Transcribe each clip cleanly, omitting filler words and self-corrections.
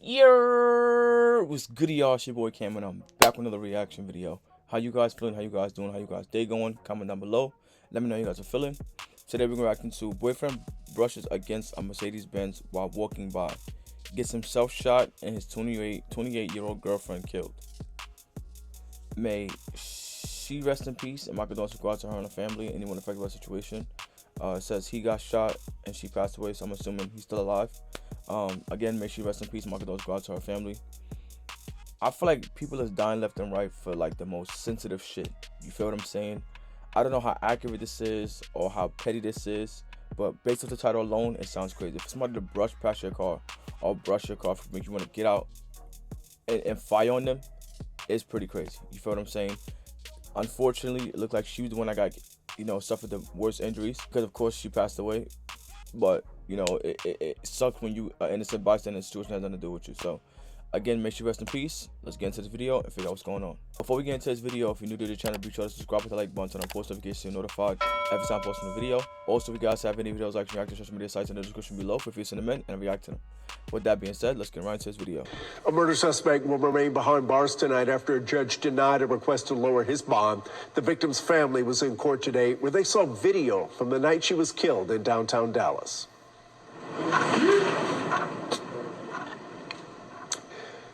What's goody, y'all? It's your boy Cam, and I'm back with another reaction video. How you guys feeling? How you guys doing? How you guys day going? Comment down below. Let me know how you guys are feeling. Today we're reacting to boyfriend brushes against a Mercedes-Benz while walking by. Gets himself shot and his 28-year-old girlfriend killed. May she rest in peace, and my condolences go out to her and her family, anyone affected by the situation. It says he got shot and she passed away, so I'm assuming he's still alive. Again, may she rest in peace. My condolences go out to her family. I feel like people is dying left and right for like the most sensitive shit. You feel what I'm saying? I don't know how accurate this is or how petty this is, but based off the title alone, it sounds crazy. If somebody to brush past your car or brush your car for you want to get out and fire on them, it's pretty crazy. You feel what I'm saying? Unfortunately, it looked like she was the one that got, suffered the worst injuries because, of course, she passed away. But, it sucks when you are innocent bystander and the situation has nothing to do with you. So, again, make sure you rest in peace. Let's get into this video and figure out what's going on. Before we get into this video, if you're new to the channel, be sure to subscribe with the like button, turn on post notifications so you're notified every time I post a video. Also, if you guys have any videos like react to social media sites in the description below, feel free to send them in and react to them. With that being said, let's get right into this video. A murder suspect will remain behind bars tonight after a judge denied a request to lower his bond. The victim's family was in court today where they saw video from the night she was killed in downtown Dallas.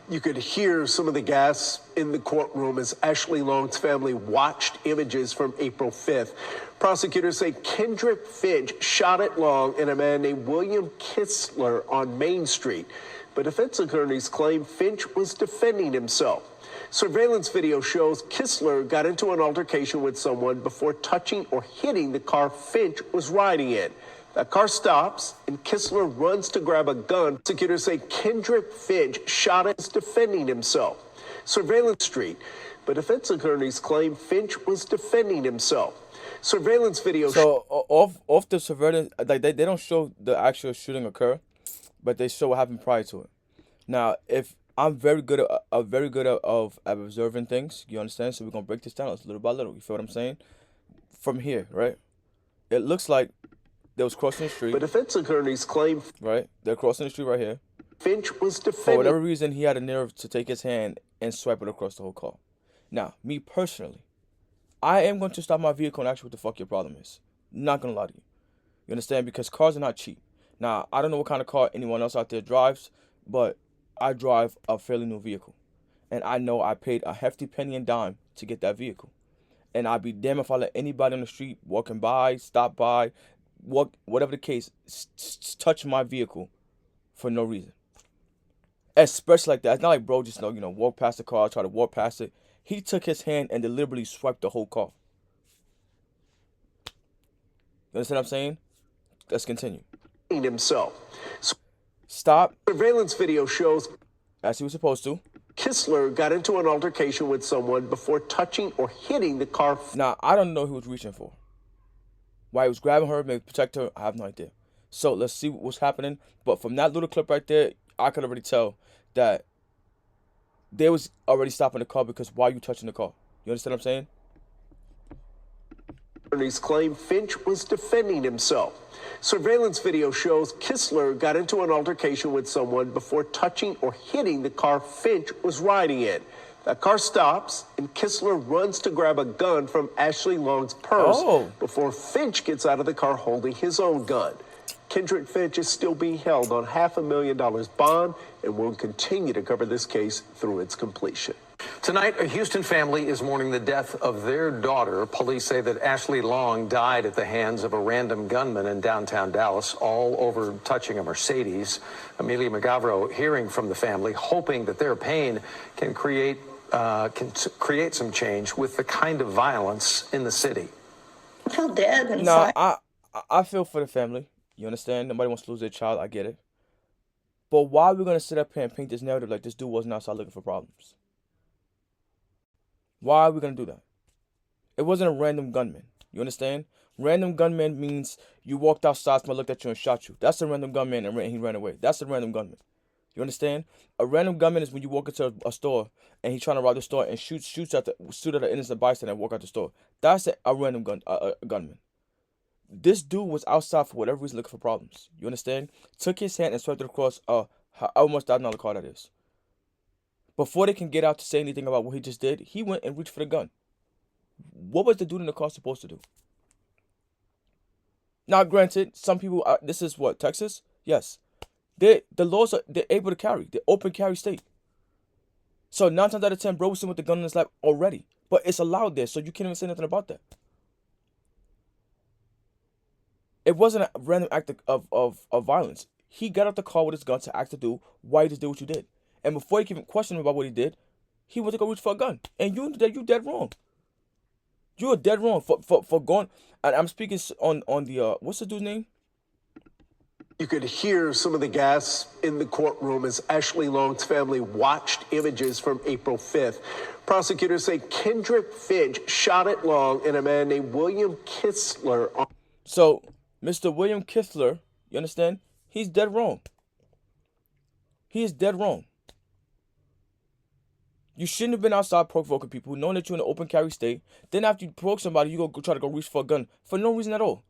You could hear some of the gas in the courtroom as Ashley Long's family watched images from April 5th. Prosecutors say Kendrick Finch shot at Long and a man named William Kistler on Main Street. But defense attorneys claim Finch was defending himself. Surveillance video shows Kistler got into an altercation with someone before touching or hitting the car Finch was riding in. The car stops, and Kistler runs to grab a gun. Prosecutors say Kendrick Finch shot as defending himself. Surveillance Street, but defense attorneys claim Finch was defending himself. Surveillance video. So off the surveillance, like they don't show the actual shooting occur, but they show what happened prior to it. Now, if I'm very good at observing things, you understand? So we're gonna break this down little by little. You feel what I'm saying? From here, right? It looks like they was crossing the street. But defense attorneys claim. Right? They're crossing the street right here. Finch was defending. For whatever reason, he had a nerve to take his hand and swipe it across the whole car. Now, me personally, I am going to stop my vehicle and ask you what the fuck your problem is. Not gonna lie to you. You understand? Because cars are not cheap. Now, I don't know what kind of car anyone else out there drives, but I drive a fairly new vehicle. And I know I paid a hefty penny and dime to get that vehicle. And I'd be damned if I let anybody on the street walking by, stop by, whatever the case, touch my vehicle for no reason. Especially like that. It's not like bro just walk past the car, try to walk past it. He took his hand and deliberately swiped the whole car. You understand what I'm saying? Let's continue. Himself. Stop. Surveillance video shows, as he was supposed to, Kistler got into an altercation with someone before touching or hitting the car. Now, I don't know who he was reaching for. Why he was grabbing her, maybe protect her, I have no idea. So let's see what's happening. But from that little clip right there, I could already tell that they was already stopping the car because why are you touching the car? You understand what I'm saying? Attorneys claim Finch was defending himself. Surveillance video shows Kistler got into an altercation with someone before touching or hitting the car Finch was riding in. The car stops, and Kistler runs to grab a gun from Ashley Long's purse before Finch gets out of the car holding his own gun. Kendrick Finch is still being held on $500,000 bond and will continue to cover this case through its completion. Tonight, a Houston family is mourning the death of their daughter. Police say that Ashley Long died at the hands of a random gunman in downtown Dallas, all over touching a Mercedes. Amelia McGavro hearing from the family, hoping that their pain can create some change with the kind of violence in the city. I feel dead inside. Now, I feel for the family. You understand? Nobody wants to lose their child. I get it. But why are we going to sit up here and paint this narrative like this dude wasn't outside looking for problems? Why are we going to do that? It wasn't a random gunman. You understand? Random gunman means you walked outside, someone looked at you and shot you. That's a random gunman and he ran away. That's a random gunman. You understand? A random gunman is when you walk into a store and he's trying to rob the store and shoot at an innocent bystander and walk out the store. That's a random gunman. This dude was outside for whatever reason looking for problems. You understand? Took his hand and swiped it across a How much $1,000 car that is. Before they can get out to say anything about what he just did, he went and reached for the gun. What was the dude in the car supposed to do? Now, granted, some people, this is what, Texas? Yes. The laws are, they're able to carry. They're open carry state. So 9 times out of 10, bro was sitting with the gun in his lap already. But it's allowed there, so you can't even say nothing about that. It wasn't a random act of violence. He got out the car with his gun to act to do why he just did what you did. And before you can even question him about what he did, he went to go reach for a gun. And you dead wrong. You are dead wrong for going. And I'm speaking on the what's the dude's name? You could hear some of the gas in the courtroom as Ashley Long's family watched images from April 5th. Prosecutors say Kendrick Finch shot at Long and a man named William Kistler. So, Mr. William Kistler, you understand? He's dead wrong. He is dead wrong. You shouldn't have been outside provoking people, knowing that you're in an open carry state. Then after you provoke somebody, you go try to go reach for a gun for no reason at all.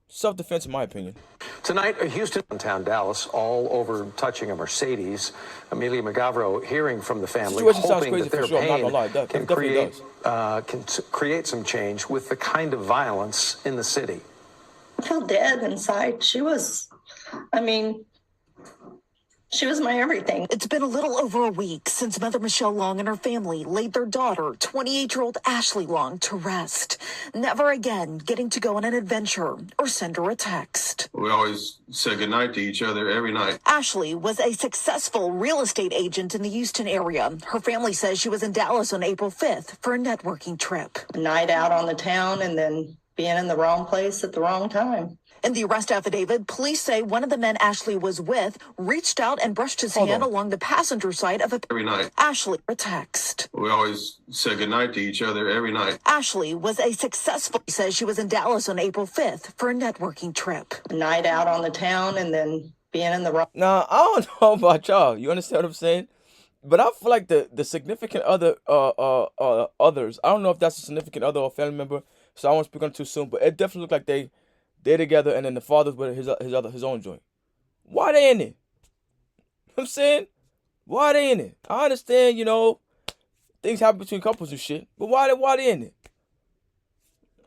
Self-defense, in my opinion. Tonight, a Houston, downtown Dallas, all over touching a Mercedes. Amelia McGavro hearing from the family, hoping that their pain can create some change with the kind of violence in the city. I felt dead inside. She was my everything. It's been a little over a week since Mother Michelle Long and her family laid their daughter, 28-year-old Ashley Long, to rest. Never again getting to go on an adventure or send her a text. We always said goodnight to each other every night. Ashley was a successful real estate agent in the Houston area. Her family says she was in Dallas on April 5th for a networking trip. A night out on the town and then being in the wrong place at the wrong time. In the arrest affidavit, police say one of the men Ashley was with reached out and brushed his hand along the passenger side of every night. Ashley, a text. We always said goodnight to each other every night. Ashley was a successful, says she was in Dallas on April 5th for a networking trip. A night out on the town and then being in the wrong. Now, I don't know about y'all. You understand what I'm saying? But I feel like the significant other others, I don't know if that's a significant other or family member, so I won't speak on it too soon, but it definitely looked like they're together, and then the father's with his own joint. Why they in it? You know what I'm saying? Why they in it? I understand, things happen between couples and shit, but why they in it?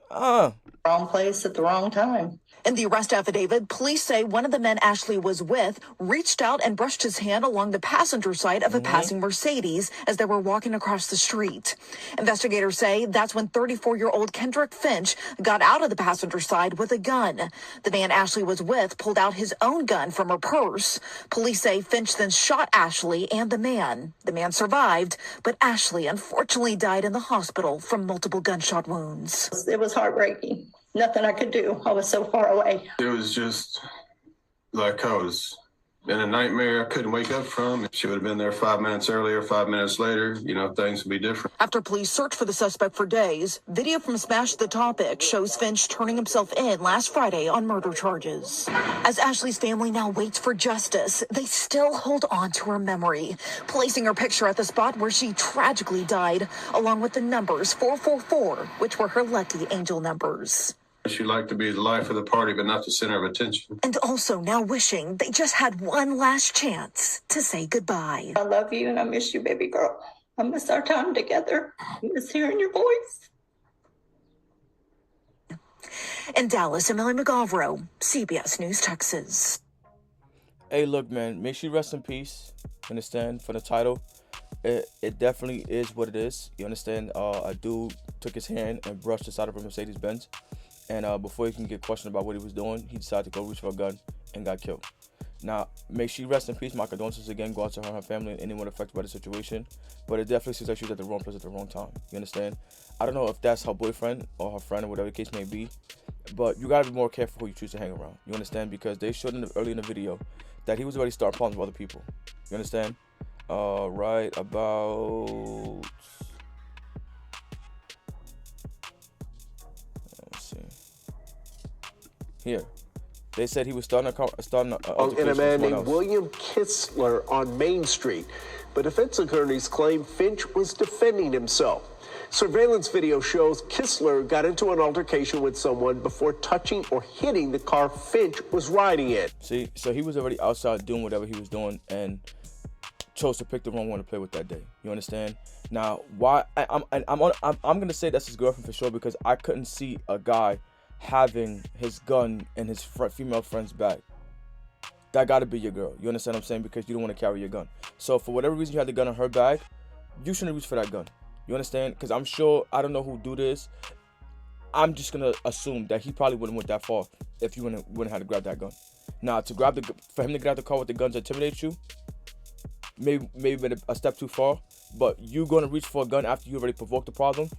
Wrong place at the wrong time. In the arrest affidavit, police say one of the men Ashley was with reached out and brushed his hand along the passenger side of a passing Mercedes as they were walking across the street. Investigators say that's when 34-year-old Kendrick Finch got out of the passenger side with a gun. The man Ashley was with pulled out his own gun from her purse. Police say Finch then shot Ashley and the man. The man survived, but Ashley unfortunately died in the hospital from multiple gunshot wounds. It was heartbreaking. Nothing I could do. I was so far away. It was just like I was in a nightmare I couldn't wake up from. If she would have been there 5 minutes earlier, 5 minutes later, things would be different. After police searched for the suspect for days, video from Smash the Topic shows Finch turning himself in last Friday on murder charges. As Ashley's family now waits for justice, they still hold on to her memory, placing her picture at the spot where she tragically died, along with the numbers 444, which were her lucky angel numbers. She liked to be the life of the party, but not the center of attention. And also now wishing they just had one last chance to say goodbye. I love you and I miss you, baby girl. I miss our time together. I miss hearing your voice. In Dallas, Amelia McGavro, CBS News, Texas. Hey, look, man, make sure you rest in peace. Understand? For the title, it definitely is what it is. You understand? A dude took his hand and brushed the side of a Mercedes-Benz. And before he can get questioned about what he was doing, he decided to go reach for a gun and got killed. Now, make sure you rest in peace. My condolences again go out to her and her family and anyone affected by the situation. But it definitely seems like she was at the wrong place at the wrong time. You understand? I don't know if that's her boyfriend or her friend or whatever the case may be. But you got to be more careful who you choose to hang around. You understand? Because they showed early in the video that he was already starting problems with other people. You understand? Right about... Here, they said he was starting and a man named William Kistler on Main Street. But defense attorneys claim Finch was defending himself. Surveillance video shows Kistler got into an altercation with someone before touching or hitting the car Finch was riding in. See, so he was already outside doing whatever he was doing and chose to pick the wrong one to play with that day. You understand? Now, why I'm gonna say that's his girlfriend for sure, because I couldn't see a guy having his gun in his female friend's bag. That gotta be your girl. You understand what I'm saying? Because you don't want to carry your gun. So for whatever reason you had the gun in her bag, you shouldn't reach for that gun. You understand? Because I'm sure, I don't know who do this. I'm just gonna assume that he probably wouldn't went that far if you wouldn't have to grab that gun. Now, for him to get out the car with the gun to intimidate you, maybe a step too far. But you gonna reach for a gun after you already provoked the problem?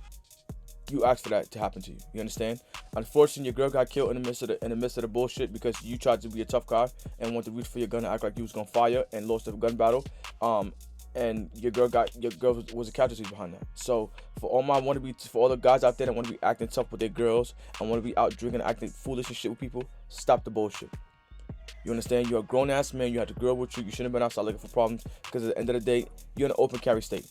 You asked for that to happen to you. You understand? Unfortunately, your girl got killed in the midst of the bullshit because you tried to be a tough guy and wanted to reach for your gun and act like you was gonna fire and lost the gun battle. And your girl was a casualty behind that. So for all the guys out there that want to be acting tough with their girls and want to be out drinking and acting foolish and shit with people, stop the bullshit. You understand? You're a grown ass man. You had a girl with you. You shouldn't have been outside looking for problems, because at the end of the day, you're in an open carry state.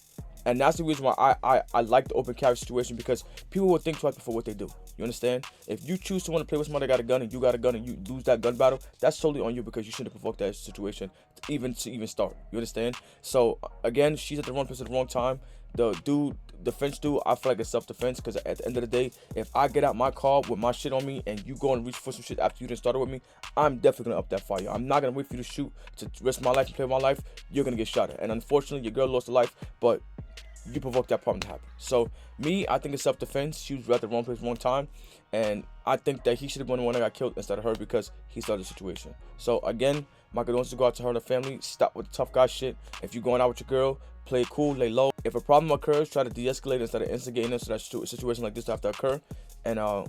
And that's the reason why I like the open carry situation, because people will think twice before what they do. You understand? If you choose to want to play with somebody that got a gun and you got a gun and you lose that gun battle, that's totally on you, because you shouldn't have provoked that situation to even start. You understand? So again, she's at the wrong place at the wrong time. The Finch dude, I feel like it's self-defense, because at the end of the day, if I get out my car with my shit on me and you go and reach for some shit after you didn't start it with me, I'm definitely gonna up that fire. I'm not gonna wait for you to shoot to risk my life and play my life. You're gonna get shot at. And unfortunately, your girl lost her life, but you provoked that problem to happen. So I think it's self-defense. She was at the wrong place, wrong time, and I think that he should have been the one that got killed instead of her, because he started the situation. So again, my condolences go out to her and her family. Stop with the tough guy shit. If you're going out with your girl, play it cool, lay low. If a problem occurs, try to de-escalate instead of instigating it, so that a situation like this to have to occur. And I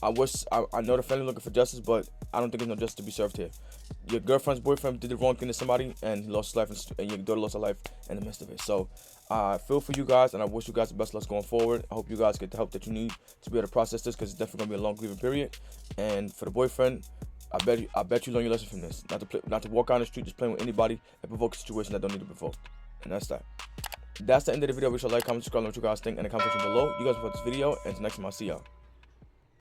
know the family looking for justice, but I don't think there's no justice to be served here. Your girlfriend's boyfriend did the wrong thing to somebody and he lost his life, and your daughter lost her life in the midst of it. So I feel for you guys, and I wish you guys the best luck going forward. I hope you guys get the help that you need to be able to process this, because it's definitely gonna be a long grieving period. And for the boyfriend, I bet you learn your lesson from this. Not to walk out on the street just playing with anybody and provoke a situation that don't need to be provoked. And that's that. That's the end of the video. Wish you like, comment, subscribe, let me know what you guys think in the comment section below. You guys watch this video, and until next time, I'll see y'all.